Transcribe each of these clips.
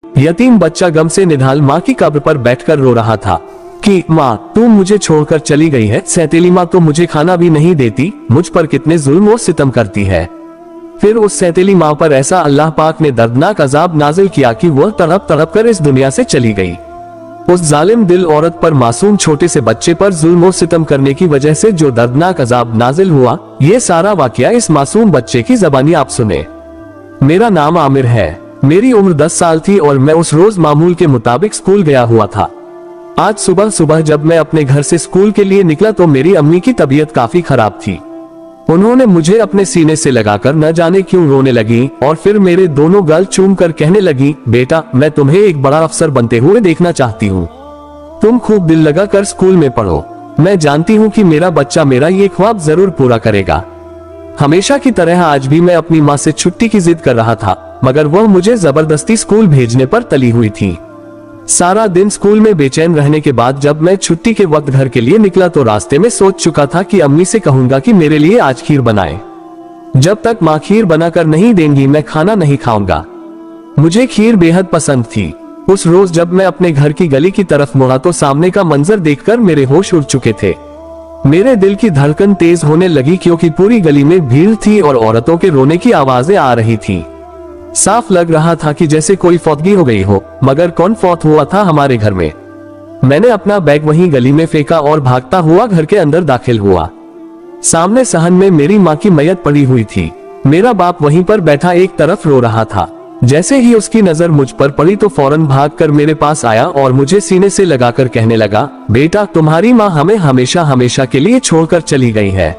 यतीम बच्चा गम से निढाल माँ की कब्र पर बैठकर रो रहा था कि माँ तू मुझे छोड़कर चली गई है, सौतेली माँ तो मुझे खाना भी नहीं देती, मुझ पर कितने जुल्म और सितम करती है। फिर उस सौतेली माँ पर ऐसा अल्लाह पाक ने दर्दनाक अजाब नाजिल किया कि वह तड़प तड़प कर इस दुनिया से चली गई। उस जालिम दिल औरत पर मासूम छोटे से बच्चे पर जुल्म और सितम करने की वजह से जो दर्दनाक अजाब नाजिल हुआ, ये सारा वाकया इस मासूम बच्चे की ज़बानी आप सुने। मेरा नाम आमिर है, मेरी उम्र 10 साल थी और मैं उस रोज मामूल के मुताबिक स्कूल गया हुआ था। आज सुबह सुबह जब मैं अपने घर से स्कूल के लिए निकला तो मेरी अम्मी की तबीयत काफी खराब थी। उन्होंने मुझे अपने सीने से लगाकर न जाने क्यों रोने लगी और फिर मेरे दोनों गाल चूम कर कहने लगी, बेटा मैं तुम्हें एक बड़ा अफसर बनते हुए देखना चाहती हूँ, तुम खूब दिल लगा कर स्कूल में पढ़ो, मैं जानती हूँ कि मेरा बच्चा मेरा ये ख्वाब जरूर पूरा करेगा। हमेशा की तरह आज भी मैं अपनी माँ से छुट्टी की जिद कर रहा था, मगर वह मुझे जबरदस्ती स्कूल भेजने पर तली हुई थी। सारा दिन स्कूल में बेचैन रहने के बाद जब मैं छुट्टी के वक्त घर के लिए निकला तो रास्ते में सोच चुका था कि अम्मी से कहूंगा कि मेरे लिए आज खीर बनाए। जब तक माँ खीर बनाकर नहीं देंगी मैं खाना नहीं खाऊंगा। मुझे खीर बेहद पसंद थी। उस रोज जब मैं अपने घर की गली की तरफ मुड़ा तो सामने का मंजर देखकर मेरे होश उड़ चुके थे। मेरे दिल की धड़कन तेज होने लगी क्योंकि पूरी गली में भीड़ थी और औरतों के रोने की आवाजें आ रही थी। साफ लग रहा था कि जैसे कोई फौतगी हो गई हो, मगर कौन फौत हुआ था हमारे घर में। मैंने अपना बैग वहीं गली में फेंका और भागता हुआ घर के अंदर दाखिल हुआ। सामने सहन में मेरी माँ की मैयत पड़ी हुई थी। मेरा बाप वहीं पर बैठा एक तरफ रो रहा था। जैसे ही उसकी नजर मुझ पर पड़ी तो फौरन भागकर मेरे पास आया और मुझे सीने से लगाकर कहने लगा, बेटा तुम्हारी माँ हमें हमेशा हमेशा के लिए छोड़कर चली गई है।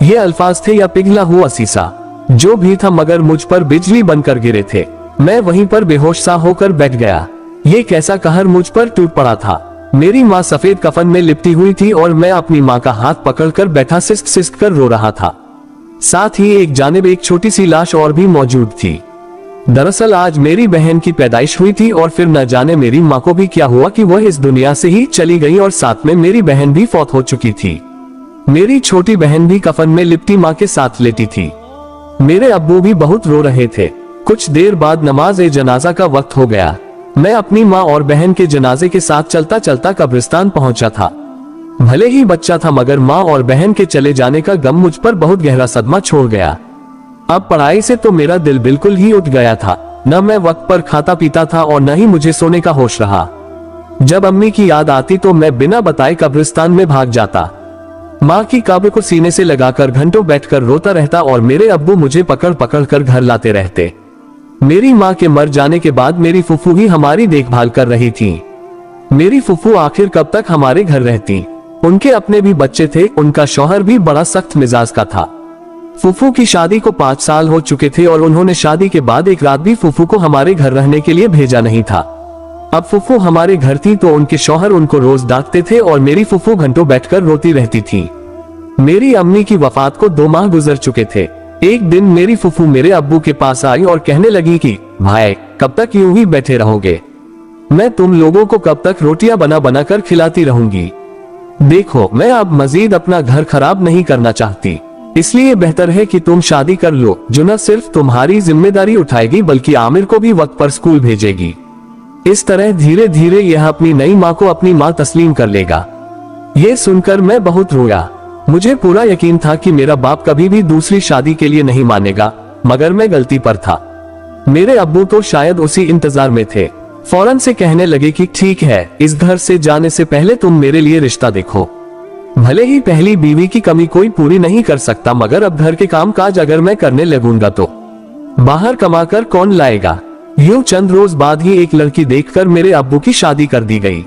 ये अल्फाज थे या पिघला हुआ शीशा, जो भी था मगर मुझ पर बिजली बनकर गिरे थे। मैं वहीं पर बेहोश सा होकर बैठ गया। ये कैसा कहर मुझ पर टूट पड़ा था। मेरी माँ सफेद कफन में लिपटी हुई थी और मैं अपनी माँ का हाथ पकड़कर बैठा सिसक सिसक कर रो रहा था। साथ ही एक जानिब एक छोटी सी लाश और भी मौजूद थी। दरअसल आज मेरी बहन की पैदाइश हुई थी और फिर न जाने मेरी माँ को भी क्या हुआ कि वह इस दुनिया से ही चली गई और साथ में मेरी बहन भी फौत हो चुकी थी। मेरी छोटी बहन भी कफन में लिपटी माँ के साथ लेटी थी। मेरे अब्बू भी बहुत रो रहे थे। कुछ देर बाद नमाज ए जनाजा का वक्त हो गया। मैं अपनी माँ और बहन के जनाजे के साथ चलता चलता कब्रिस्तान पहुंचा था। भले ही बच्चा था मगर माँ और बहन के चले जाने का गम मुझ पर बहुत गहरा सदमा छोड़ गया। अब पढ़ाई से तो मेरा दिल बिल्कुल ही उठ गया था। न मैं वक्त पर खाता पीता था और न ही मुझे सोने का होश रहा। जब अम्मी की याद आती तो मैं बिना बताए कब्रिस्तान में भाग जाता। माँ की कब्र को सीने से लगाकर घंटों बैठकर रोता रहता और मेरे अब्बू मुझे पकड़ पकड़ कर घर लाते रहते। मेरी माँ के मर जाने के बाद मेरी फुफू ही हमारी देखभाल कर रही थी। मेरी फुफू आखिर कब तक हमारे घर रहती। उनके अपने भी बच्चे थे। उनका शौहर भी बड़ा सख्त मिजाज का था। फुफू की शादी को 5 साल हो चुके थे और उन्होंने शादी के बाद एक रात भी फुफू को हमारे घर रहने के लिए भेजा नहीं था। अब फुफू हमारे घर थी तो उनके शौहर उनको रोज डांटते थे और मेरी फुफू घंटों बैठकर रोती रहती थी। मेरी अम्मी की वफात को 2 माह गुजर चुके थे। एक दिन मेरी फुफू मेरे अब्बू के पास आई और कहने लगी कि भाई कब तक यूं ही बैठे रहोगे, मैं तुम लोगों को कब तक रोटियां बना बना कर खिलाती रहूंगी। देखो मैं अब मजीद अपना घर खराब नहीं करना चाहती, इसलिए बेहतर है कि तुम शादी कर लो जो न सिर्फ तुम्हारी जिम्मेदारी उठाएगी बल्कि आमिर को भी वक्त पर स्कूल भेजेगी। इस तरह धीरे धीरे यह अपनी नई माँ को अपनी माँ तस्लीम कर लेगा। ये सुनकर मैं बहुत रोया। मुझे पूरा यकीन था कि मेरा बाप कभी भी दूसरी शादी के लिए नहीं मानेगा, मगर मैं गलती पर था। मेरे अब्बू तो शायद उसी इंतजार में थे। फौरन से कहने लगे कि ठीक है, इस घर से जाने से पहले तुम मेरे लिए रिश्ता देखो। भले ही पहली बीवी की कमी कोई पूरी नहीं कर सकता, मगर अब घर के काम काज अगर मैं करने लगूंगा तो बाहर कमाकर कौन लाएगा। यूं चंद रोज बाद ही एक लड़की देखकर मेरे अब्बू की शादी कर दी गई।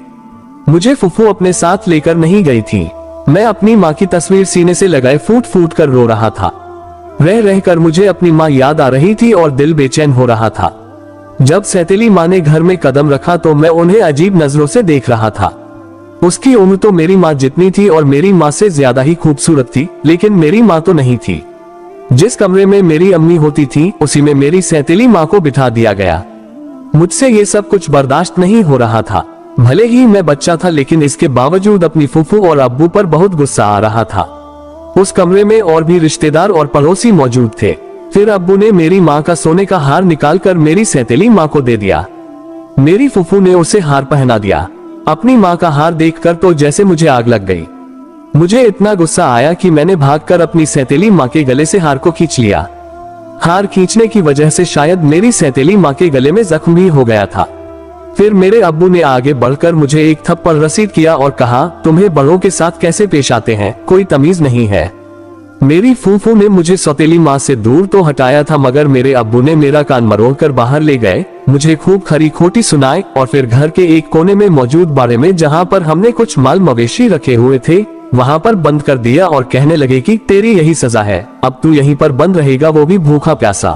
मुझे फुफू अपने साथ लेकर नहीं गई थी। मैं अपनी माँ की तस्वीर सीने से लगाए फूट फूट कर रो रहा था। रह रहकर मुझे अपनी माँ याद आ रही थी और दिल बेचैन हो रहा था। जब सौतेली माँ ने घर में कदम रखा तो मैं उन्हें अजीब नजरों से देख रहा था। उसकी उम्र तो मेरी माँ जितनी थी और मेरी माँ से ज्यादा ही खूबसूरत थी, लेकिन मेरी माँ तो नहीं थी। जिस कमरे में मेरी अम्मी होती थी उसी में मेरी सौतेली माँ को बिठा दिया गया। मुझसे ये सब कुछ बर्दाश्त नहीं हो रहा था। भले ही मैं बच्चा था लेकिन इसके बावजूद अपनी फूफू और अब्बू पर बहुत गुस्सा आ रहा था। उस कमरे में और भी रिश्तेदार और पड़ोसी मौजूद थे। फिर अब्बू ने मेरी माँ का सोने का हार निकालकर मेरी सौतेली माँ को दे दिया। मेरी फूफू ने उसे हार पहना दिया। अपनी माँ का हार देखकर तो जैसे मुझे आग लग गई। मुझे इतना गुस्सा आया कि मैंने भागकर अपनी सौतेली माँ के गले से हार को खींच लिया। हार खींचने की वजह से शायद मेरी सौतेली माँ के गले में जख्म भी हो गया था। फिर मेरे अब्बू ने आगे बढ़कर मुझे एक थप्पड़ रसीद किया और कहा, तुम्हें बड़ों के साथ कैसे पेश आते हैं, कोई तमीज नहीं है। मेरी फूफू ने मुझे सौतेली माँ से दूर तो हटाया था, मगर मेरे अब्बू ने मेरा कान मरोड़कर बाहर ले गए, मुझे खूब खरी खोटी सुनाए और फिर घर के एक कोने में मौजूद बाड़े में जहाँ पर हमने कुछ माल मवेशी रखे हुए थे वहाँ पर बंद कर दिया और कहने लगे कि तेरी यही सजा है, अब तू यहीं पर बंद रहेगा, वो भी भूखा प्यासा।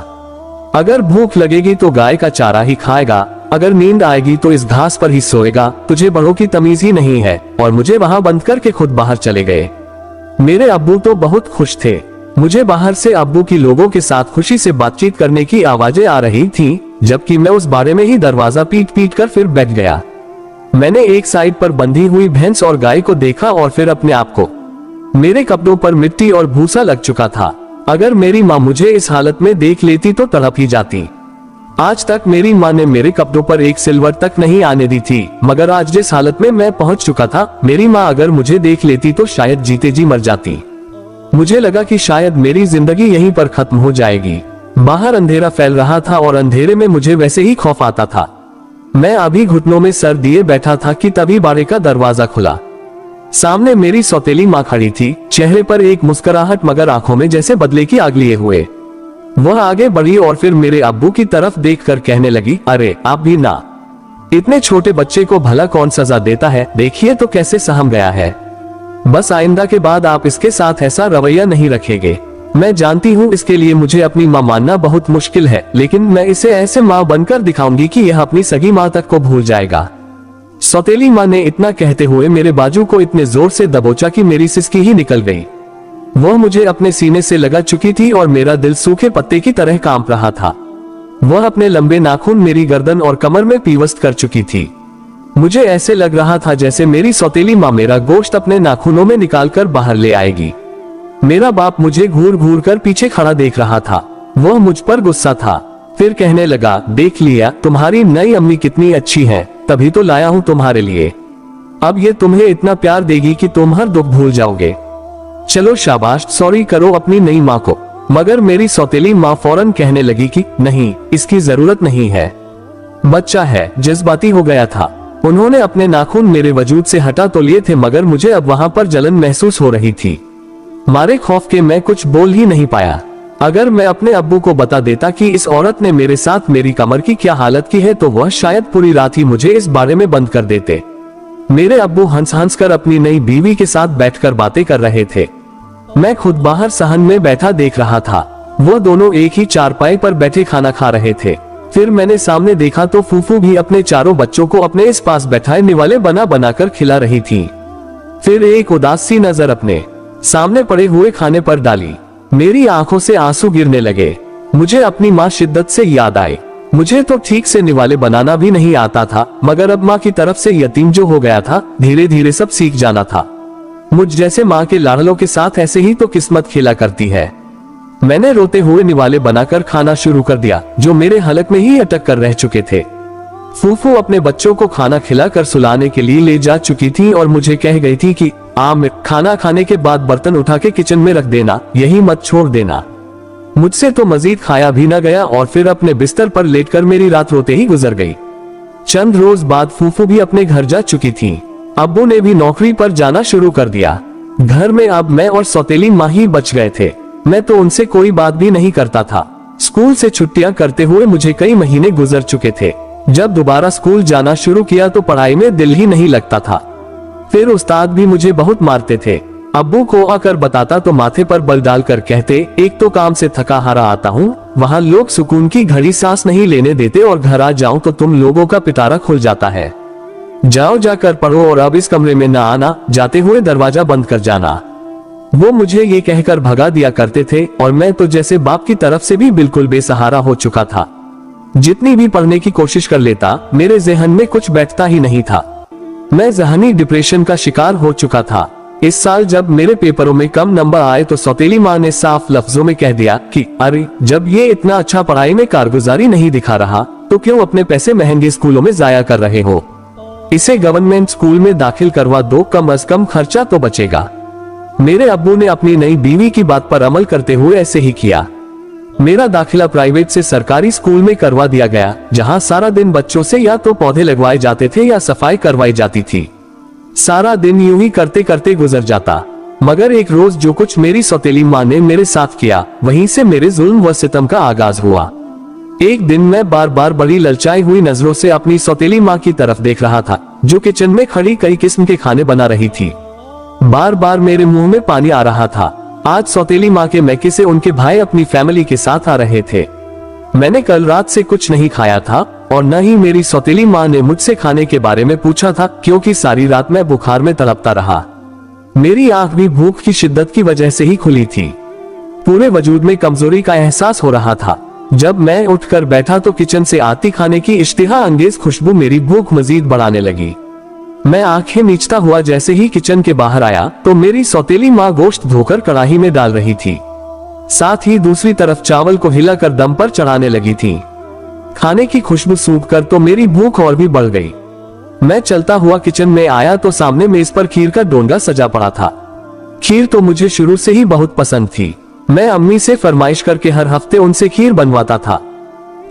अगर भूख लगेगी तो गाय का चारा ही खाएगा, अगर नींद आएगी तो इस घास पर ही सोएगा, तुझे बड़ों की तमीज ही नहीं है। और मुझे वहाँ बंद करके खुद बाहर चले गए। मेरे अब्बू तो बहुत खुश थे। मुझे बाहर से अब्बू की लोगों के साथ खुशी से बातचीत करने की आवाजें आ रही थीं, जबकि मैं उस बारे में ही दरवाजा पीट पीट कर फिर बैठ गया। मैंने एक साइड पर बंधी हुई भैंस और गाय को देखा और फिर अपने आप को। मेरे कपड़ों पर मिट्टी और भूसा लग चुका था। अगर मेरी माँ मुझे इस हालत में देख लेती तो तड़प ही जाती। आज तक मेरी माँ ने मेरे कपड़ों पर एक सिल्वर तक नहीं आने दी थी, मगर आज जिस हालत में मैं पहुंच चुका था, मेरी माँ अगर मुझे देख लेती तो शायद जीते जी मर जाती। मुझे लगा कि शायद मेरी जिंदगी यहीं पर खत्म हो जाएगी। बाहर अंधेरा फैल रहा था और अंधेरे में मुझे वैसे ही खौफ आता था। मैं अभी घुटनों में सर दिए बैठा था कि तभी बाड़े का दरवाजा खुला। सामने मेरी सौतेली माँ खड़ी थी, चेहरे पर एक मुस्कुराहट मगर आंखों में जैसे बदले की आग लिए हुए। वह आगे बढ़ी और फिर मेरे अब्बू की तरफ देखकर कहने लगी, अरे आप भी ना, इतने छोटे बच्चे को भला कौन सजा देता है, देखिए तो कैसे सहम गया है। बस आइंदा के बाद आप इसके साथ ऐसा रवैया नहीं रखेंगे। मैं जानती हूँ इसके लिए मुझे अपनी माँ मानना बहुत मुश्किल है, लेकिन मैं इसे ऐसे माँ बनकर दिखाऊंगी कि यह अपनी सगी माँ तक को भूल जाएगा। सौतेली माँ ने इतना कहते हुए मेरे बाजू को इतने जोर से दबोचा कि मेरी सिसकी ही निकल गई। वह मुझे अपने सीने से लगा चुकी थी और मेरा दिल सूखे पत्ते की तरह कांप रहा था। वह अपने लंबे नाखून मेरी गर्दन और कमर में पीवस्त कर चुकी थी। मुझे ऐसे लग रहा था जैसे मेरी सौतेली माँ मेरा गोश्त अपने नाखूनों में निकालकर बाहर ले आएगी। मेरा बाप मुझे घूर घूर कर पीछे खड़ा देख रहा था। वह मुझ पर गुस्सा था। फिर कहने लगा, देख लिया तुम्हारी नई अम्मी कितनी अच्छी है, तभी तो लाया हूँ तुम्हारे लिए। अब ये तुम्हें इतना प्यार देगी कि तुम हर दुख भूल जाओगे। चलो शाबाश, सॉरी करो अपनी नई माँ को। मगर मेरी सौतेली माँ फौरन कहने लगी कि नहीं, इसकी जरूरत नहीं है, बच्चा है, जज्बाती हो गया था। उन्होंने अपने नाखून मेरे वजूद से हटा तो लिए थे, मगर मुझे अब वहां पर जलन महसूस हो रही थी। मारे खौफ के मैं कुछ बोल ही नहीं पाया। अगर मैं अपने अब्बू को बता देता कि इस औरत ने मेरे साथ मेरी कमर की क्या हालत की है, तो वह शायद पूरी रात ही मुझे इस बारे में बंद कर देते। मेरे अब्बू हंस हंस कर अपनी नई बीवी के साथ बैठकर बातें कर रहे थे। मैं खुद बाहर सहन में बैठा देख रहा था। वो दोनों एक ही चारपाई पर बैठे खाना खा रहे थे। फिर मैंने सामने देखा तो फूफू भी अपने चारों बच्चों को अपने इस पास बैठाए निवाले बना बना कर खिला रही थी। फिर एक उदास सी नजर अपने सामने पड़े हुए खाने पर डाली। मेरी आंखों से आंसू गिरने लगे। मुझे अपनी माँ शिद्दत से याद आई। मुझे तो ठीक से निवाले बनाना भी नहीं आता था, मगर अब माँ की तरफ से यतीम जो हो गया था, धीरे धीरे सब सीख जाना था। मुझ जैसे माँ के लाडलों के साथ ऐसे ही तो किस्मत खेला करती है। मैंने रोते हुए निवाले बनाकर खाना शुरू कर दिया, जो मेरे हलक में ही अटक कर रह चुके थे। फूफू अपने बच्चों को खाना खिलाकर सुलाने के लिए ले जा चुकी थी और मुझे कह गई थी कि खाना खाने के बाद बर्तन उठा के किचन में रख देना, यही मत छोड़ देना। मुझसे तो मजीद खाया भी न गया और फिर अपने बिस्तर पर लेटकर मेरी रात रोते ही गुजर गई। चंद रोज बाद फूफू भी अपने घर जा चुकी थी। अब्बू ने भी नौकरी पर जाना शुरू कर दिया। घर में अब मैं और सौतेली माँ ही बच गए थे। मैं तो उनसे कोई बात भी नहीं करता था। स्कूल से छुट्टियां करते हुए मुझे कई महीने गुजर चुके थे। जब दोबारा स्कूल जाना शुरू किया तो पढ़ाई में दिल ही नहीं लगता था। फिर उस्ताद भी मुझे बहुत मारते थे। अब्बू को आकर बताता तो माथे पर बल डालकर कहते, एक तो काम से थका हारा आता हूँ, वहाँ लोग सुकून की घड़ी सांस नहीं लेने देते, और घर आ जाऊं तो तुम लोगों का पिटारा खुल जाता है। जाओ जाकर पढ़ो और अब इस कमरे में ना आना, जाते हुए दरवाजा बंद कर जाना। वो मुझे ये कहकर भगा दिया करते थे और मैं तो जैसे बाप की तरफ से भी बिल्कुल बेसहारा हो चुका था। जितनी भी पढ़ने की कोशिश कर लेता, मेरे ज़हन में कुछ बैठता ही नहीं था। मैं ज़हनी डिप्रेशन का शिकार हो चुका था। इस साल जब मेरे पेपरों में कम नंबर आए तो सौतेली माँ ने साफ लफ्जों में कह दिया कि अरे, जब ये इतना अच्छा पढ़ाई में कारगुजारी नहीं दिखा रहा तो क्यों अपने पैसे महंगे स्कूलों में जाया कर रहे हो? इसे गवर्नमेंट स्कूल में दाखिल करवा दो, कम से कम खर्चा तो बचेगा। मेरे अब्बू ने अपनी नई बीवी की बात पर अमल करते हुए ऐसे ही किया। मेरा दाखिला प्राइवेट से सरकारी स्कूल में करवा दिया गया, जहां सारा दिन बच्चों से या तो पौधे लगवाए जाते थे या सफाई करवाई जाती थी। सारा दिन यूं ही करते करते गुजर जाता। मगर एक रोज जो कुछ मेरी सौतेली माँ ने मेरे साथ किया, वहीं से मेरे जुल्म व सितम का आगाज हुआ। एक दिन मैं बार बार बड़ी ललचाई हुई नजरों से अपनी सौतेली माँ की तरफ देख रहा था, जो किचन में खड़ी कई किस्म के खाने बना रही थी। बार बार मेरे मुंह में पानी आ रहा था। आज सौतेली माँ के मैके से उनके भाई अपनी फैमिली के साथ आ रहे थे। मैंने कल रात से कुछ नहीं खाया था और न ही मेरी सौतेली माँ ने मुझसे खाने के बारे में पूछा था, क्योंकि सारी रात मैं बुखार में तड़पता रहा। मेरी आंख भी भूख की शिद्दत की वजह से ही खुली थी। पूरे वजूद में कमजोरी का एहसास हो रहा था। जब मैं उठकर बैठा तो किचन से आती खाने की इश्तिहा अंगेज खुशबू मेरी भूख मजीद बढ़ाने लगी। मैं आंखें मीचता हुआ जैसे ही किचन के बाहर आया तो मेरी सौतेली माँ गोश्त धोकर कढ़ाई में डाल रही थी। साथ ही दूसरी तरफ चावल को हिलाकर दम पर चढ़ाने लगी थी। खाने की खुशबू सूंघकर तो मेरी भूख और भी बढ़ गई। मैं चलता हुआ किचन में आया तो सामने मेज पर खीर का डोंगा सजा पड़ा था। खीर तो मुझे शुरू से ही बहुत पसंद थी। मैं अम्मी से फरमाइश करके हर हफ्ते उनसे खीर बनवाता था।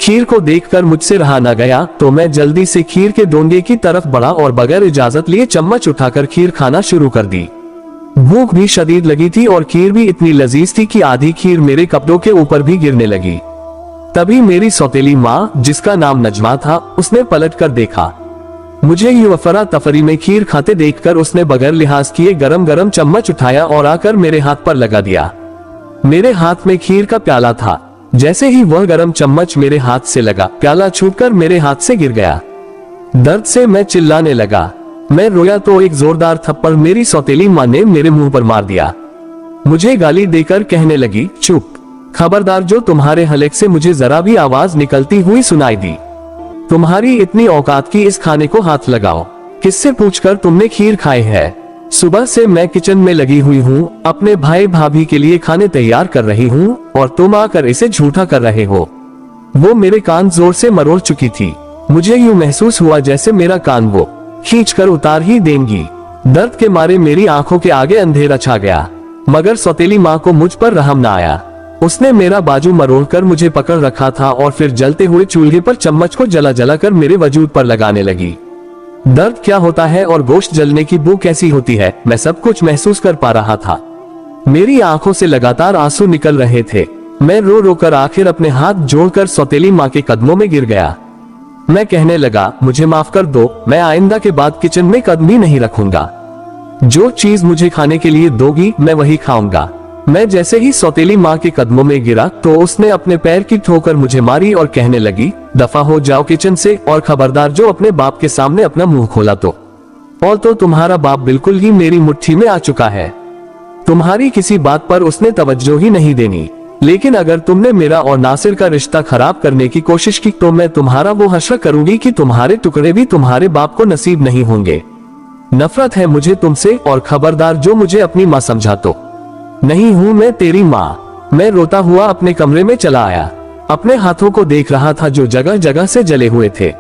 खीर को देखकर मुझसे रहा न गया तो मैं जल्दी से खीर के डोंगे की तरफ बढ़ा और बगैर इजाजत लिए चम्मच उठाकर खीर खाना शुरू कर दी। भूख भी शदीद लगी थी और खीर भी इतनी लजीज थी कि आधी खीर मेरे कपड़ों के ऊपर भी गिरने लगी। तभी मेरी सौतेली माँ, जिसका नाम नजमा था, उसने पलट कर देखा। मुझे यूं अफरा तफरी में खीर खाते देखकर उसने बगैर लिहाज किए गरम गरम चम्मच उठाया और आकर मेरे हाथ पर लगा दिया। मेरे हाथ में खीर का प्याला था। जैसे ही वह गरम चम्मच मेरे हाथ से लगा, प्याला छूटकर मेरे हाथ से गिर गया। दर्द से मैं चिल्लाने लगा। मैं रोया तो एक जोरदार थप्पड़ मेरी सौतेली माँ ने मेरे मुंह पर मार दिया। मुझे गाली देकर कहने लगी, चुप, खबरदार, जो तुम्हारे हलक से मुझे जरा भी आवाज निकलती हुई सुनाई दी, तुम्हारी इतनी औकात की इस खाने को हाथ लगाओ। किससे पूछकर तुमने खीर खाई है? सुबह से मैं किचन में लगी हुई हूँ, अपने भाई भाभी के लिए खाने तैयार कर रही हूँ और तुम आकर इसे झूठा कर रहे हो। वो मेरे कान जोर से मरोड़ चुकी थी। मुझे यूं महसूस हुआ जैसे मेरा कान वो खींचकर उतार ही देंगी। दर्द के मारे मेरी आंखों के आगे अंधेरा छा गया। मगर सौतेली माँ को मुझ पर रहम न आया। उसने मेरा बाजू मरोड़कर मुझे पकड़ रखा था और फिर जलते हुए चूल्हे पर चम्मच को जला जला कर मेरे वजूद पर लगाने लगी। दर्द क्या होता है और गोश्त जलने की बू कैसी होती है, मैं सब कुछ महसूस कर पा रहा था। मेरी आंखों से लगातार आंसू निकल रहे थे। मैं रो रो कर आखिर अपने हाथ जोड़कर सौतेली माँ के कदमों में गिर गया। मैं कहने लगा, मुझे माफ कर दो, मैं आइंदा के बाद किचन में कदम ही नहीं रखूंगा। जो चीज मुझे खाने के लिए दोगी मैं वही खाऊंगा। मैं जैसे ही सौतेली माँ के कदमों में गिरा तो उसने अपने पैर की ठोकर मुझे मारी और कहने लगी, दफा हो जाओ किचन से, और खबरदार जो अपने बाप के सामने अपना मुंह खोला तो। और तो तुम्हारा बाप बिल्कुल ही मेरी मुट्ठी में आ चुका है। तुम्हारी किसी बात पर उसने तवज्जो ही नहीं देनी। लेकिन अगर तुमने मेरा और नासिर का रिश्ता खराब करने की कोशिश की तो मैं तुम्हारा वो हश्र करूंगी कि तुम्हारे टुकड़े भी तुम्हारे बाप को नसीब नहीं होंगे। नफरत है मुझे तुमसे, और खबरदार जो मुझे अपनी माँ समझा तो। नहीं हूं मैं तेरी माँ। मैं रोता हुआ अपने कमरे में चला आया। अपने हाथों को देख रहा था जो जगह जगह से जले हुए थे।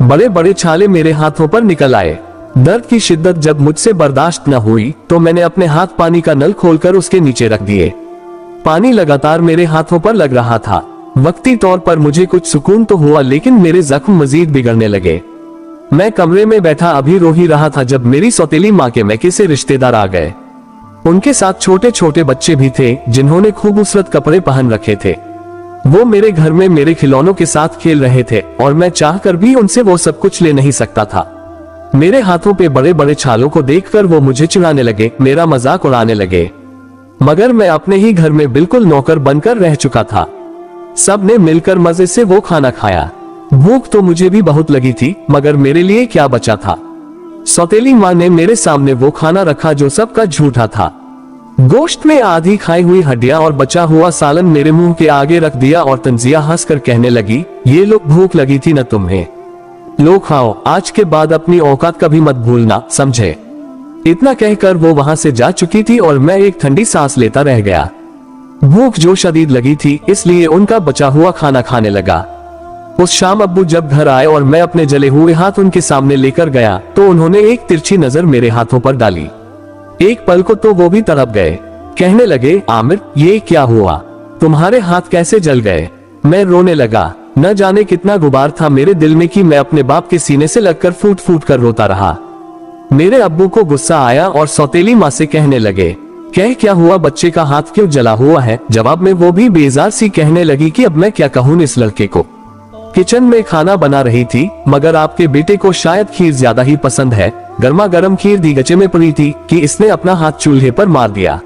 बड़े बड़े छाले मेरे हाथों पर निकल आए। दर्द की शिद्दत जब मुझसे बर्दाश्त न हुई तो मैंने अपने हाथ पानी का नल खोलकर उसके नीचे रख दिए। पानी लगातार मेरे हाथों पर लग रहा था। वक्ती तौर पर मुझे कुछ सुकून तो हुआ, लेकिन मेरे जख्म मजीद बिगड़ने लगे। मैं कमरे में बैठा अभी रो ही रहा था जब मेरी सौतेली माँ के मैके से रिश्तेदार आ गए। उनके साथ छोटे छोटे बच्चे भी थे जिन्होंने खूबसूरत कपड़े पहन रखे थे। वो मेरे घर में मेरे खिलौनों के साथ खेल रहे थे और मैं चाहकर भी उनसे वो सब कुछ ले नहीं सकता था। मेरे हाथों पे बड़े बड़े छालों को देखकर वो मुझे चिढ़ाने लगे, मेरा मजाक उड़ाने लगे। मगर मैं अपने ही घर में बिल्कुल नौकर बनकर रह चुका था। सब ने मिलकर मजे से वो खाना खाया। भूख तो मुझे भी बहुत लगी थी, मगर मेरे लिए क्या बचा था। सौतेली माँ ने मेरे सामने वो खाना रखा जो सबका झूठा था। गोश्त में आधी खाई हुई हड्डियां और बचा हुआ सालन मेरे मुंह के आगे रख दिया और तंजिया हंसकर कहने लगी, ये लो, भूख लगी थी न तुम्हें, लो खाओ, आज के बाद अपनी औकात कभी मत भूलना, समझे। इतना कहकर वो वहां से जा चुकी थी और मैं एक ठंडी सांस लेता रह गया। भूख जो शदीद लगी थी इसलिए उनका बचा हुआ खाना खाने लगा। उस शाम अब्बू जब घर आए और मैं अपने जले हुए हाथ उनके सामने लेकर गया तो उन्होंने एक तिरछी नजर मेरे हाथों पर डाली। एक पल को तो वो भी तड़प गए। कहने लगे, आमिर ये क्या हुआ, तुम्हारे हाथ कैसे जल गए। मैं रोने लगा। न जाने कितना गुबार था मेरे दिल में कि मैं अपने बाप के सीने से लगकर फूट फूट कर रोता रहा। मेरे अब्बू को गुस्सा आया और सौतेली माँ से कहने लगे, क्या हुआ, बच्चे का हाथ क्यों जला हुआ है। जवाब में वो भी बेजार सी कहने लगी कि अब मैं क्या कहूँ इस लड़के को। किचन में खाना बना रही थी, मगर आपके बेटे को शायद खीर ज्यादा ही पसंद है। गर्मा गर्म खीर दीगचे में पड़ी थी कि इसने अपना हाथ चूल्हे पर मार दिया।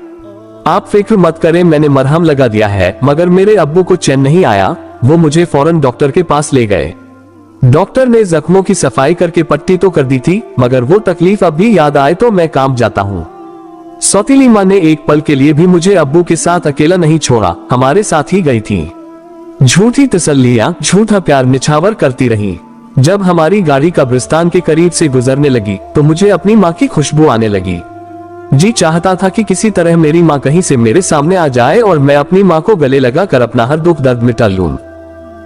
आप फिक्र मत करें, मैंने मरहम लगा दिया है। मगर मेरे अब्बू को चैन नहीं आया। वो मुझे फौरन डॉक्टर के पास ले गए। डॉक्टर ने जख्मों की सफाई करके पट्टी तो कर दी थी, मगर वो तकलीफ अब भी याद आए तो मैं कांप जाता हूँ। सौतीली माँ ने एक पल के लिए भी मुझे अब्बू के साथ अकेला नहीं छोड़ा, हमारे साथ ही गई थी। झूठी तसल्लियां, झूठा प्यार निछावर करती रही। जब हमारी गाड़ी कब्रिस्तान के करीब से गुजरने लगी तो मुझे अपनी माँ की खुशबू आने लगी। जी चाहता था कि किसी तरह मेरी माँ कहीं से मेरे सामने आ जाए और मैं अपनी माँ को गले लगा कर अपना हर दुख दर्द मिटा लूं।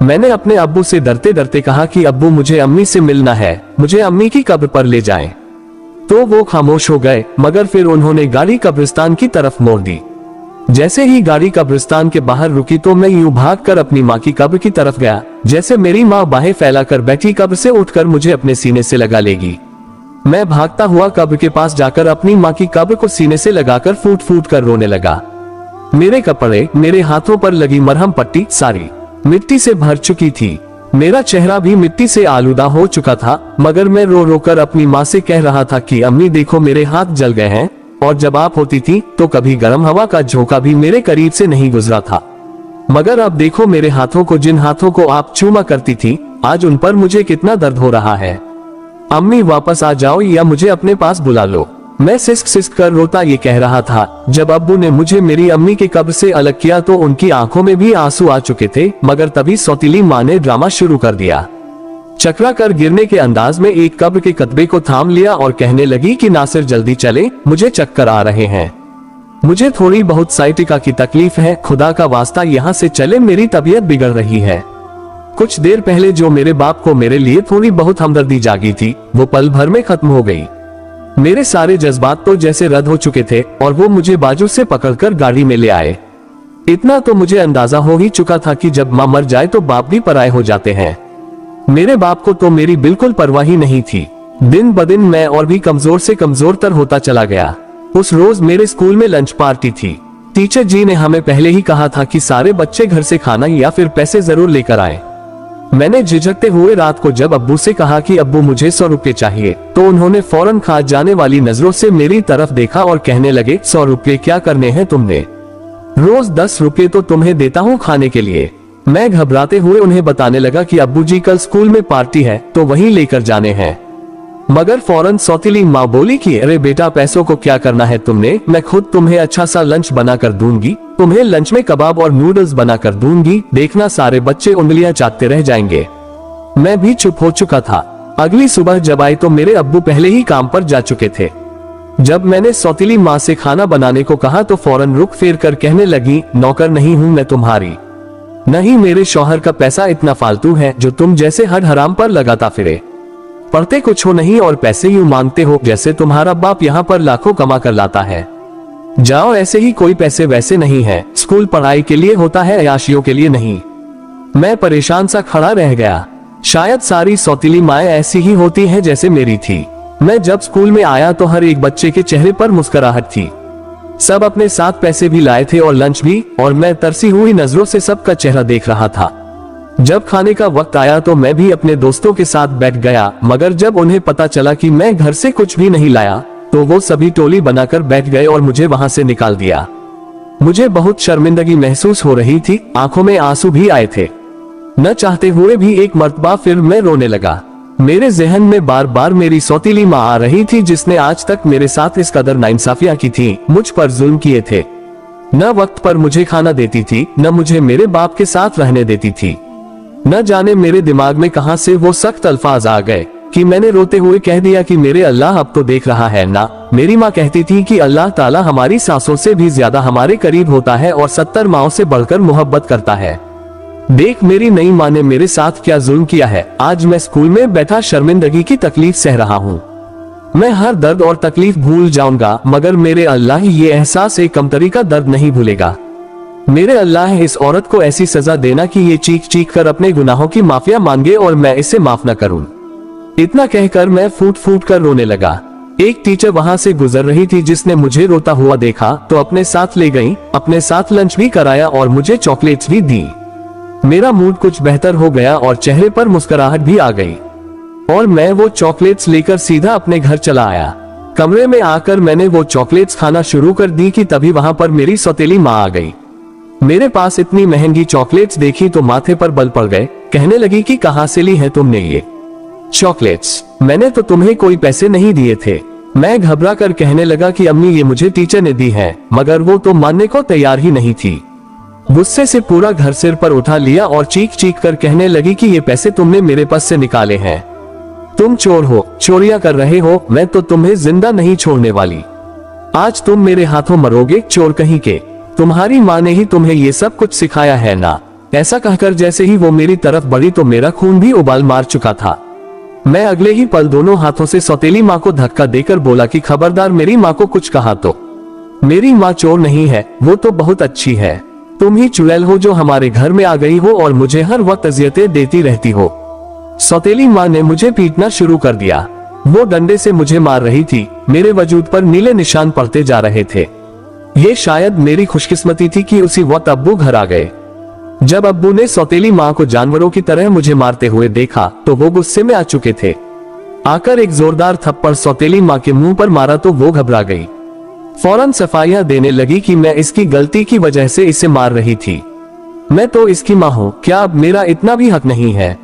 मैंने अपने अब्बू से डरते डरते कहा कि अब्बू मुझे अम्मी से मिलना है, मुझे अम्मी की कब्र पर ले जाएं। तो वो खामोश हो गए, मगर फिर उन्होंने गाड़ी कब्रिस्तान की तरफ मोड़ दी। जैसे ही गाड़ी कब्रिस्तान के बाहर रुकी तो मैं यूं भागकर अपनी माँ की कब्र की तरफ गया, जैसे मेरी माँ बाहें फैलाकर बैठी कब्र से उठकर मुझे अपने सीने से लगा लेगी। मैं भागता हुआ कब्र के पास जाकर अपनी माँ की कब्र को सीने से लगाकर फूट फूट कर रोने लगा। मेरे कपड़े, मेरे हाथों पर लगी मरहम पट्टी सारी मिट्टी से भर चुकी थी। मेरा चेहरा भी मिट्टी से आलूदा हो चुका था, मगर मैं रो रो कर अपनी माँ से कह रहा था कि अम्मी देखो मेरे हाथ जल गए हैं, और जब आप होती थी तो कभी गर्म हवा का झोंका भी मेरे करीब से नहीं गुजरा था। मगर अब देखो मेरे हाथों को, जिन हाथों को आप चूमा करती थी, आज उन पर मुझे कितना दर्द हो रहा है। अम्मी वापस आ जाओ या मुझे अपने पास बुला लो। मैं सिसक सिसक कर रोता ये कह रहा था। जब अब्बू ने मुझे मेरी अम्मी के कब्र से अलग किया तो उनकी आंखों में भी आंसू आ चुके थे, मगर तभी सौतीली माँ ने ड्रामा शुरू कर दिया। चकरा कर गिरने के अंदाज में एक कब्र के कतबे को थाम लिया और कहने लगी कि नासिर जल्दी चले, मुझे चक्कर आ रहे हैं, मुझे थोड़ी बहुत साइटिका की तकलीफ है, खुदा का वास्ता यहाँ से चले, मेरी तबीयत बिगड़ रही है। कुछ देर पहले जो मेरे बाप को मेरे लिए थोड़ी बहुत हमदर्दी जागी थी, वो पल भर में खत्म हो गई। मेरे सारे जज्बात तो जैसे रद्द हो चुके थे और वो मुझे बाजू से पकड़कर गाड़ी में ले आए। इतना तो मुझे अंदाजा हो ही चुका था कि जब माँ मर जाए तो बाप भी पराये हो जाते हैं। मेरे बाप को तो मेरी बिल्कुल परवाह ही नहीं थी। दिन ब दिन मैं और भी कमजोर से कमजोर तर होता चला गया। उस रोज मेरे स्कूल में लंच पार्टी थी। टीचर जी ने हमें पहले ही कहा था कि सारे बच्चे घर से खाना या फिर पैसे जरूर लेकर आए। मैंने झिझकते हुए रात को जब अब्बू से कहा कि अब्बू मुझे 100 रुपए चाहिए, तो उन्होंने फौरन खा जाने वाली नजरों से मेरी तरफ देखा और कहने लगे, 100 रुपए क्या करने हैं तुमने, रोज 10 रुपए तो तुम्हें देता हूँ खाने के लिए। मैं घबराते हुए उन्हें बताने लगा कि अब्बू जी कल स्कूल में पार्टी है तो वहीं लेकर जाने हैं। मगर फौरन सौतीली माँ बोली कि अरे बेटा पैसों को क्या करना है तुमने, मैं खुद तुम्हें अच्छा सा लंच बना कर दूंगी, तुम्हें लंच में कबाब और नूडल्स बना कर दूंगी, देखना सारे बच्चे उंगलियां चाटते रह जाएंगे। मैं भी चुप हो चुका था। अगली सुबह जब आई तो मेरे अब्बू पहले ही काम पर जा चुके थे। जब मैंने सौतीली माँ से खाना बनाने को कहा तो फौरन रुख फेर कर कहने लगी, नौकर नहीं हूँ मैं तुम्हारी, नहीं मेरे शौहर का पैसा इतना फालतू है जो तुम जैसे हर हराम पर लगाता फिरे, पढ़ते कुछ हो नहीं और पैसे यूं मांगते हो जैसे तुम्हारा बाप यहाँ पर लाखों कमा कर लाता है। जाओ, ऐसे ही कोई पैसे वैसे नहीं है, स्कूल पढ़ाई के लिए होता है, अयाशियों के लिए नहीं। मैं परेशान सा खड़ा रह गया। शायद सारी सौतीली माएं ऐसी ही होती हैं जैसे मेरी थी। मैं जब स्कूल में आया तो हर एक बच्चे के चेहरे पर मुस्कुराहट थी। सब अपने साथ पैसे भी लाए थे और लंच भी, और मैं तरसी हुई नजरों से सबका चेहरा देख रहा था। जब खाने का वक्त आया तो मैं भी अपने दोस्तों के साथ बैठ गया, मगर जब उन्हें पता चला कि मैं घर से कुछ भी नहीं लाया तो वो सभी टोली बनाकर बैठ गए और मुझे वहां से निकाल दिया। मुझे बहुत शर्मिंदगी महसूस हो रही थी, आंखों में आंसू भी आए थे। न चाहते हुए भी एक मर्तबा फिर मैं रोने लगा। मेरे जहन में बार बार मेरी सौतीली माँ आ रही थी जिसने आज तक मेरे साथ इस कदर नाइंसाफियां की थी, मुझ पर जुल्म किए थे। न वक्त पर मुझे खाना देती थी, न मुझे मेरे बाप के साथ रहने देती थी। न जाने मेरे दिमाग में कहां से वो सख्त अल्फाज आ गए कि मैंने रोते हुए कह दिया कि मेरे अल्लाह अब तो देख रहा है ना। मेरी माँ कहती थी कि अल्लाह ताला हमारी सांसों से भी ज्यादा हमारे करीब होता है और 70 माओं से बढ़कर मोहब्बत करता है। देख मेरी नई माँ ने मेरे साथ क्या जुल्म किया है। आज मैं स्कूल में बैठा शर्मिंदगी की तकलीफ सह रहा हूँ। मैं हर दर्द और तकलीफ भूल जाऊंगा, मगर मेरे अल्लाह ये एहसास एक कमतरी का दर्द नहीं भूलेगा। मेरे अल्लाह इस औरत को ऐसी सजा देना कि ये चीख चीख कर अपने गुनाहों की माफिया मांगे और मैं इसे माफ न करूं। इतना कहकर मैं फूट फूट कर रोने लगा। एक टीचर वहां से गुजर रही थी, जिसने मुझे रोता हुआ देखा तो अपने साथ ले गई, अपने साथ लंच भी कराया और मुझे चॉकलेट्स भी दी। मेरा मूड कुछ बेहतर हो गया और चेहरे पर मुस्कुराहट भी आ गई और मैं वो चॉकलेट्स लेकर सीधा अपने घर चला आया। कमरे में आकर मैंने वो चॉकलेट्स खाना शुरू कर दी कि तभी वहां पर मेरी सौतेली माँ आ गई। मेरे पास इतनी महंगी चॉकलेट्स देखी तो माथे पर बल पड़ गए। कहने लगी कि कहां से ली है तुमने ये चॉकलेट्स? मैंने तो तुम्हें कोई पैसे नहीं दिए थे। मैं घबरा कर कहने लगा कि अम्मी ये मुझे टीचर ने दी है, मगर वो तो मानने को तैयार ही नहीं थी। गुस्से से पूरा घर सिर पर उठा लिया और चीख चीख कर कहने लगी कि ये पैसे तुमने मेरे पास से निकाले हैं, तुम चोर हो, चोरियां कर रहे हो, मैं तो तुम्हें जिंदा नहीं छोड़ने वाली। आज तुम मेरे हाथों मरोगे, चोर कहीं के। तुम्हारी माँ ने ही तुम्हें ये सब कुछ सिखाया है ना। ऐसा कहकर जैसे ही वो मेरी तरफ बढ़ी तो मेरा खून भी उबाल मार चुका था। मैं अगले ही पल दोनों हाथों से सौतेली माँ को धक्का देकर बोला कि खबरदार मेरी माँ को कुछ कहा तो। मेरी माँ चोर नहीं है, वो तो बहुत अच्छी है। तुम ही चुड़ैल हो जो हमारे घर में आ गई हो और मुझे हर वक्त अजियतें देती रहती हो। सौतेली माँ ने मुझे पीटना शुरू कर दिया। वो डंडे से मुझे मार रही थी। मेरे वजूद पर नीले निशान पड़ते जा रहे थे। ये शायद मेरी खुशकिस्मती थी कि उसी वक्त अब्बू घर आ गए। जब अब्बू ने सौतेली माँ को जानवरों की तरह मुझे मारते हुए देखा तो वो गुस्से में आ चुके थे। आकर एक जोरदार थप्पड़ सौतेली माँ के मुंह पर मारा तो वो घबरा गई। फौरन सफाइयां देने लगी कि मैं इसकी गलती की वजह से इसे मार रही थी। मैं तो इसकी माँ हूँ, क्या अब मेरा इतना भी हक नहीं है?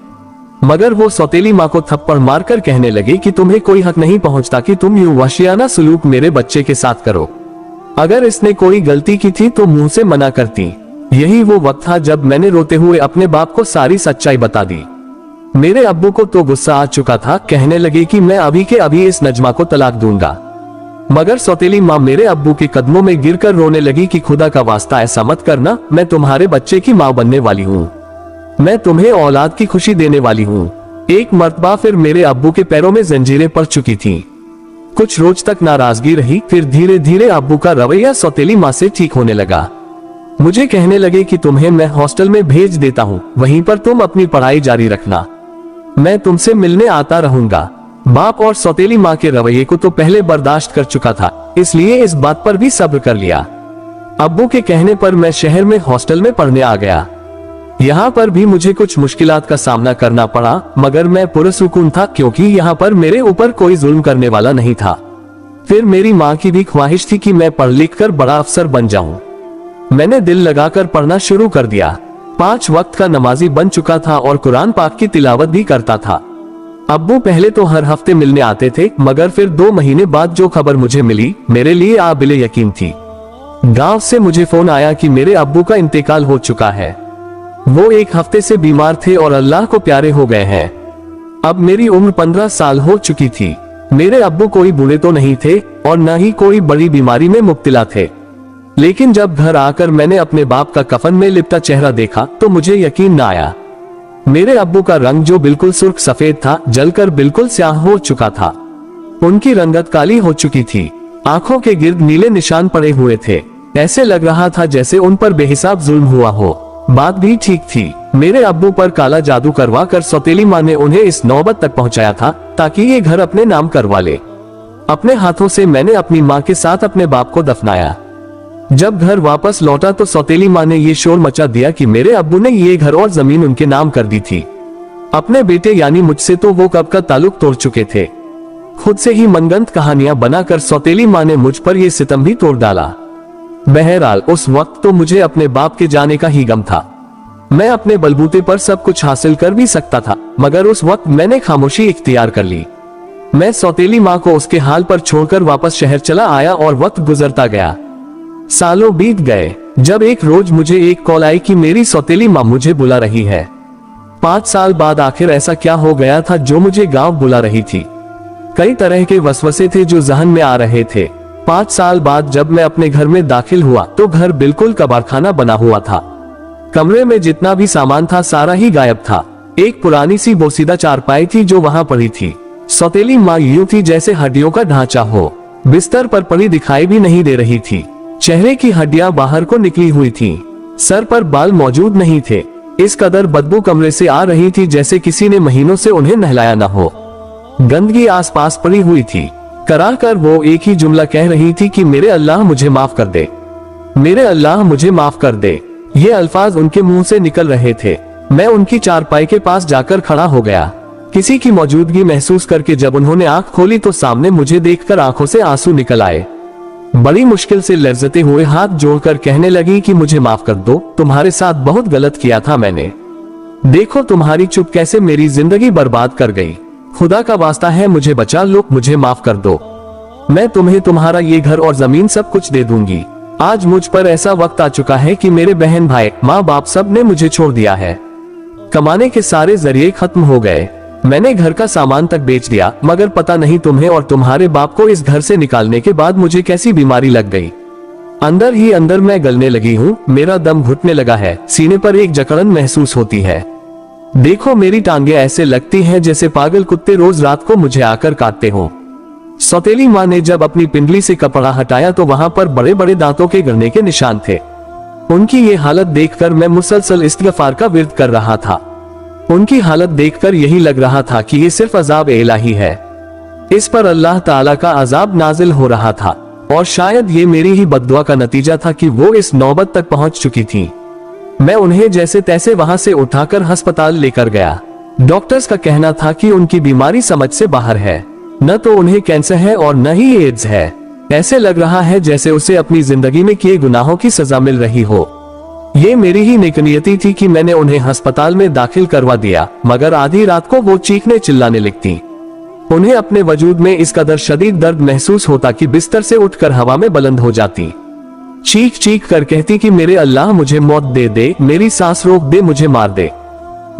मगर वो सौतेली माँ को थप्पड़ मारकर कहने लगी कि तुम्हें कोई हक नहीं पहुँचता कि तुम यूं वहशियाना सलूक मेरे बच्चे के साथ करो। अगर इसने कोई गलती की थी तो मुंह से मना करती। यही वो वक्त था जब मैंने रोते हुए अपने बाप को सारी सच्चाई बता दी। मेरे अब्बू को तो गुस्सा आ चुका था। कहने लगे कि मैं अभी के अभी इस नजमा को तलाक दूंगा। मगर सौतेली माँ मेरे अब्बू के कदमों में गिरकर रोने लगी कि खुदा का वास्ता ऐसा मत करना, मैं तुम्हारे बच्चे की माँ बनने वाली हूँ। मैं तुम्हें औलाद की खुशी देने वाली हूँ। एक मर्तबा फिर मेरे अब्बू के पैरों में जंजीरें पड़ चुकी थीं। कुछ रोज तक नाराजगी रही, फिर धीरे धीरे अब्बू का रवैया सौतेली माँ से ठीक होने लगा। मुझे कहने लगे कि तुम्हें मैं हॉस्टल में भेज देता हूँ, वहीं पर तुम अपनी पढ़ाई जारी रखना, मैं तुमसे मिलने आता रहूंगा। बाप और सौतेली माँ के रवैये को तो पहले बर्दाश्त कर चुका था, इसलिए इस बात पर भी सब्र कर लिया। अब्बू के कहने पर मैं शहर में हॉस्टल में पढ़ने आ गया। यहाँ पर भी मुझे कुछ मुश्किलात का सामना करना पड़ा, मगर मैं पुरसुकून था क्योंकि यहाँ पर मेरे ऊपर कोई जुल्म करने वाला नहीं था। फिर मेरी माँ की भी ख्वाहिश थी कि मैं पढ़ लिख कर बड़ा अफसर बन जाऊं। मैंने दिल लगाकर पढ़ना शुरू कर दिया। 5 वक्त का नमाजी बन चुका था और कुरान पाक की तिलावत भी करता था। अब्बू पहले तो हर हफ्ते मिलने आते थे, मगर फिर 2 महीने बाद जो खबर मुझे मिली मेरे लिए काबिले यकीन थी। गांव से मुझे फोन आया कि मेरे अब्बू का इंतकाल हो चुका है। वो 1 हफ्ते से बीमार थे और अल्लाह को प्यारे हो गए हैं। अब मेरी उम्र 15 साल हो चुकी थी। मेरे अब्बू कोई बूढ़े तो नहीं थे और न ही कोई बड़ी बीमारी में मुब्तला थे, लेकिन जब घर आकर मैंने अपने बाप का कफन में लिपटा चेहरा देखा तो मुझे यकीन न आया। मेरे अब्बू का रंग जो बिल्कुल सुर्ख सफेद था, जलकर बिल्कुल स्याह हो चुका था। उनकी रंगत काली हो चुकी थी। आंखों के गिर्द नीले निशान पड़े हुए थे। ऐसे लग रहा था जैसे उन पर बेहिसाब जुल्म हुआ हो। बात भी ठीक थी। मेरे अब्बू पर काला जादू करवा कर सौतेली माँ ने उन्हें इस नौबत तक पहुँचाया था ताकि ये घर अपने नाम करवा ले। अपने हाथों से मैंने अपनी माँ के साथ अपने बाप को दफनाया। जब घर वापस लौटा तो सौतेली माँ ने ये शोर मचा दिया कि मेरे अब्बू ने ये घर और जमीन उनके नाम कर दी थी। अपने बेटे यानी मुझसे तो वो कब का ताल्लुक तोड़ चुके थे। खुद से ही मनगंत कहानियां बनाकर सौतेली माँ ने मुझ पर ये सितम भी तोड़ डाला। बहरहाल उस वक्त तो मुझे अपने बाप के जाने का ही गम था। मैं अपने बलबूते पर सब कुछ हासिल कर भी सकता था, मगर उस वक्त मैंने खामोशी इख्तियार कर ली। मैं सौतेली माँ को उसके हाल पर छोड़कर वापस शहर चला आया और वक्त गुजरता गया। सालों बीत गए। जब एक रोज मुझे एक कॉल आई कि मेरी सौतेली माँ मुझे बुला रही है। 5 साल बाद आखिर ऐसा क्या हो गया था जो मुझे गांव बुला रही थी। कई तरह के वसवसे थे जो जहन में आ रहे थे। 5 साल बाद जब मैं अपने घर में दाखिल हुआ तो घर बिल्कुल कबाड़खाना बना हुआ था। कमरे में जितना भी सामान था सारा ही गायब था। एक पुरानी सी बोसीदा चारपाई थी जो वहां पड़ी थी। सौतेली माँ यूं थी जैसे हड्डियों का ढांचा हो, बिस्तर पर पड़ी दिखाई भी नहीं दे रही थी। चेहरे की हड्डियां बाहर को निकली हुई थीं। सर पर बाल मौजूद नहीं थे। इस कदर बदबू कमरे से आ रही थी जैसे किसी ने महीनों से उन्हें नहलाया न हो। गंदगी आसपास पड़ी हुई थी। कराह कर वो एक ही जुमला कह रही थी कि मेरे अल्लाह मुझे माफ कर दे, मेरे अल्लाह मुझे माफ कर दे। ये अल्फाज उनके मुंह से निकल रहे थे। मैं उनकी चारपाई के पास जाकर खड़ा हो गया। किसी की मौजूदगी महसूस करके जब उन्होंने आंख खोली तो सामने मुझे देखकर आंखों से आंसू निकल आए। बड़ी मुश्किल से लर्जते हुए हाथ जोड़कर कहने लगी कि मुझे माफ कर दो, तुम्हारे साथ बहुत गलत किया था मैंने। देखो तुम्हारी चुप कैसे मेरी जिंदगी बर्बाद कर गई। खुदा का वास्ता है मुझे बचा लो, मुझे माफ कर दो। मैं तुम्हें तुम्हारा ये घर और जमीन सब कुछ दे दूंगी। आज मुझ पर ऐसा वक्त आ चुका है कि मेरे बहन भाई माँ बाप सब ने मुझे छोड़ दिया है। कमाने के सारे जरिए खत्म हो गए। मैंने घर का सामान तक बेच दिया, मगर पता नहीं तुम्हें और तुम्हारे बाप को इस घर से निकालने के बाद मुझे कैसी बीमारी लग गई। अंदर ही अंदर मैं गलने लगी हूँ, मेरा दम घुटने लगा है, सीने पर एक जकड़न महसूस होती है। देखो मेरी टांगे ऐसे लगती हैं जैसे पागल कुत्ते रोज रात को मुझे आकर काटते हों। सौतेली माँ ने जब अपनी पिंडली से कपड़ा हटाया तो वहां पर बड़े बड़े दांतों के गिरने के निशान थे। उनकी ये हालत देखकर मैं मुसलसल इस्तिग़फ़ार का विर्द कर रहा था। उनकी हालत देखकर यही लग रहा था कि ये सिर्फ अजाब इलाही है। इस पर अल्लाह ताला का अजाब नाजिल हो रहा था और शायद ये मेरी ही बद्दुआ का नतीजा था कि वो इस नौबत तक पहुंच चुकी थी। मैं उन्हें जैसे तैसे वहां से उठाकर अस्पताल लेकर गया। डॉक्टर्स का कहना था कि उनकी बीमारी समझ से बाहर है, न तो उन्हें कैंसर है और न ही एड्स है। ऐसे लग रहा है जैसे उसे अपनी जिंदगी में किए गुनाहों की सजा मिल रही हो। ये मेरी ही नेकनियती थी कि मैंने उन्हें अस्पताल में दाखिल करवा दिया, मगर आधी रात को वो चीखने चिल्लाने लगती। उन्हें अपने वजूद में इस कदर शदीद दर्द महसूस होता कि बिस्तर से उठकर हवा में बुलंद हो जाती। चीख चीख कर कहती कि मेरे अल्लाह मुझे मौत दे दे, मेरी सांस रोक दे, मुझे मार दे।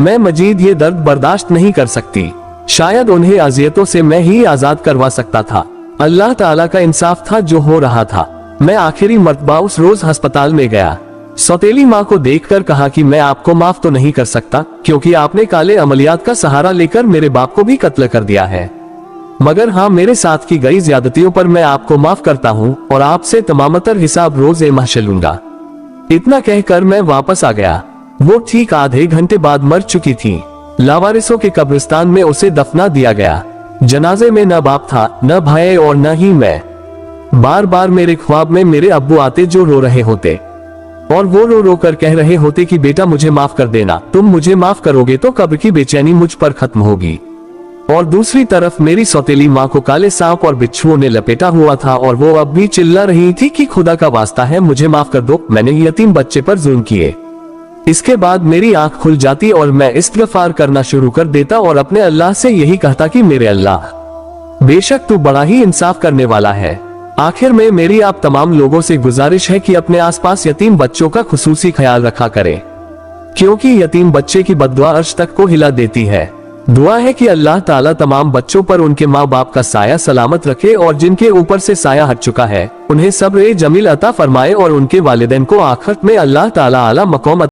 मैं मजीद ये दर्द बर्दाश्त नहीं कर सकती। शायद उन्हें अजियतों से मैं ही आजाद करवा सकता था। अल्लाह ताला का इंसाफ था जो हो रहा था। मैं आखिरी मर्तबा उस रोज अस्पताल में गया। सौतेली माँ को देखकर कहा कि मैं आपको माफ तो नहीं कर सकता, क्योंकि आपने काले अमलियात का सहारा लेकर मेरे बाप को भी कत्ल कर दिया है, मगर हाँ मेरे साथ की गई ज्यादतियों पर मैं आपको माफ करता हूँ और आपसे तमामतर हिसाब रोज महशर लूंगा। इतना कहकर मैं वापस आ गया। वो ठीक आधे घंटे बाद मर चुकी थी। लावारिसों के कब्रिस्तान में उसे दफना दिया गया। जनाजे में न बाप था, न भाई और न ही मैं। बार बार मेरे ख्वाब में मेरे अब्बू आते जो रो रहे होते और वो रो रो कर कह रहे होते कि बेटा मुझे माफ कर देना, तुम मुझे माफ करोगे तो कब्र की बेचैनी मुझ पर खत्म होगी। और दूसरी तरफ मेरी सौतेली माँ को काले सांप और बिच्छुओं ने लपेटा हुआ था और वो अब भी चिल्ला रही थी कि खुदा का वास्ता है मुझे माफ कर दो, मैंने यतीम बच्चे पर जुल्म किए। इसके बाद मेरी आंख खुल जाती और मैं इस्तिग़फ़ार करना शुरू कर देता और अपने अल्लाह से यही कहता कि मेरे अल्लाह बेशक तू बड़ा ही इंसाफ करने वाला है। आखिर में मेरी आप तमाम लोगों से गुजारिश है कि अपने आसपास यतीम बच्चों का खुसूसी ख्याल रखा करें, क्योंकि यतीम बच्चे की बद्दुआ अर्श तक को हिला देती है। दुआ है कि अल्लाह ताला तमाम बच्चों पर उनके माँ बाप का साया सलामत रखे और जिनके ऊपर से साया हट चुका है उन्हें सब्र जमील अता फरमाए और उनके वालिदैन को आखिरत में अल्लाह ताला आला मक़ाम